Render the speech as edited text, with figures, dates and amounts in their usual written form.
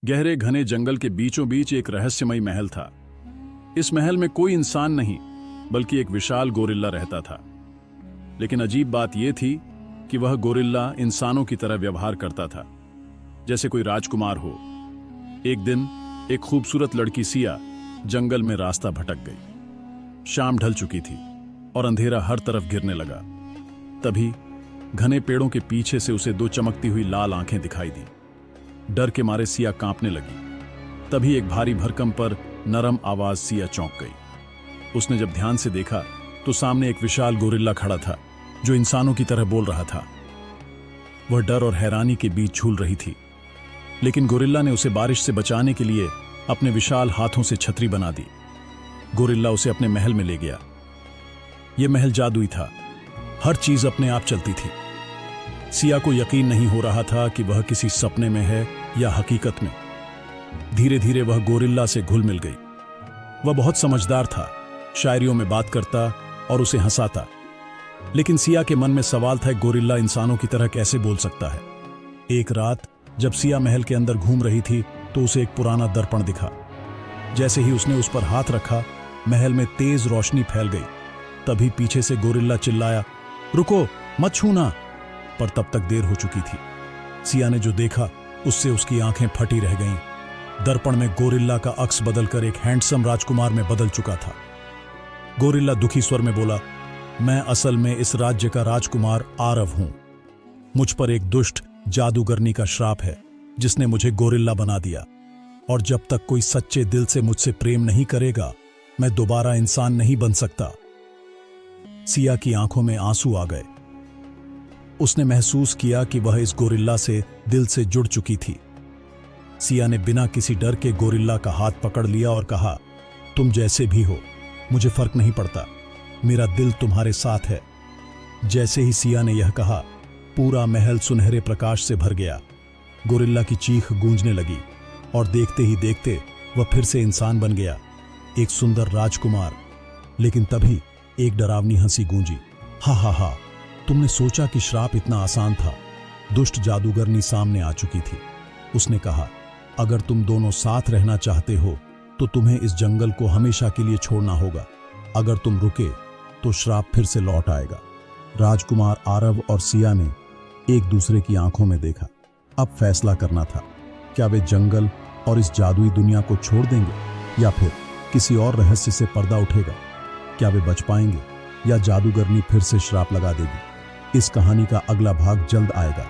गहरे घने जंगल के बीचों बीच एक रहस्यमयी महल था। इस महल में कोई इंसान नहीं बल्कि एक विशाल गोरिल्ला रहता था। लेकिन अजीब बात यह थी कि वह गोरिल्ला इंसानों की तरह व्यवहार करता था, जैसे कोई राजकुमार हो। एक दिन एक खूबसूरत लड़की सिया जंगल में रास्ता भटक गई। शाम ढल चुकी थी और अंधेरा हर तरफ गिरने लगा। तभी घने पेड़ों के पीछे से उसे दो चमकती हुई लाल आंखें दिखाई दी। डर के मारे सिया कांपने लगी। तभी एक भारी भरकम पर नरम आवाज सिया चौंक गई। उसने जब ध्यान से देखा तो सामने एक विशाल गोरिल्ला खड़ा था जो इंसानों की तरह बोल रहा था। वह डर और हैरानी के बीच झूल रही थी, लेकिन गोरिल्ला ने उसे बारिश से बचाने के लिए अपने विशाल हाथों से छतरी बना दी। गोरिल्ला उसे अपने महल में ले गया। यह महल जादुई था, हर चीज अपने आप चलती थी। सिया को यकीन नहीं हो रहा था कि वह किसी सपने में है या हकीकत में। धीरे धीरे वह गोरिल्ला से घुल मिल गई। वह बहुत समझदार था, शायरियों में बात करता और उसे हंसाता। लेकिन सिया के मन में सवाल था, गोरिल्ला इंसानों की तरह कैसे बोल सकता है। एक रात जब सिया महल के अंदर घूम रही थी तो उसे एक पुराना दर्पण दिखा। जैसे ही उसने उस पर हाथ रखा, महल में तेज रोशनी फैल गई। तभी पीछे से गोरिल्ला चिल्लाया, रुको, मत छूना। पर तब तक देर हो चुकी थी। सिया ने जो देखा उससे उसकी आंखें फटी रह गईं। दर्पण में गोरिल्ला का अक्स बदलकर एक हैंडसम राजकुमार में बदल चुका था। गोरिल्ला दुखी स्वर में बोला, मैं असल में इस राज्य का राजकुमार आरव हूं। मुझ पर एक दुष्ट जादूगरनी का श्राप है जिसने मुझे गोरिल्ला बना दिया, और जब तक कोई सच्चे दिल से मुझसे प्रेम नहीं करेगा मैं दोबारा इंसान नहीं बन सकता। सिया की आंखों में आंसू आ गए। उसने महसूस किया कि वह इस गोरिल्ला से दिल से जुड़ चुकी थी। सिया ने बिना किसी डर के गोरिल्ला का हाथ पकड़ लिया और कहा, तुम जैसे भी हो मुझे फर्क नहीं पड़ता, मेरा दिल तुम्हारे साथ है। जैसे ही सिया ने यह कहा, पूरा महल सुनहरे प्रकाश से भर गया। गोरिल्ला की चीख गूंजने लगी और देखते ही देखते वह फिर से इंसान बन गया, एक सुंदर राजकुमार। लेकिन तभी एक डरावनी हंसी गूंजी। हा हा हा, तुमने सोचा कि श्राप इतना आसान था। दुष्ट जादूगरनी सामने आ चुकी थी। उसने कहा, अगर तुम दोनों साथ रहना चाहते हो तो तुम्हें इस जंगल को हमेशा के लिए छोड़ना होगा। अगर तुम रुके तो श्राप फिर से लौट आएगा। राजकुमार आरव और सिया ने एक दूसरे की आंखों में देखा। अब फैसला करना था, क्या वे जंगल और इस जादुई दुनिया को छोड़ देंगे या फिर किसी और रहस्य से पर्दा उठेगा। क्या वे बच पाएंगे या जादूगरनी फिर से श्राप लगा देगी। इस कहानी का अगला भाग जल्द आएगा।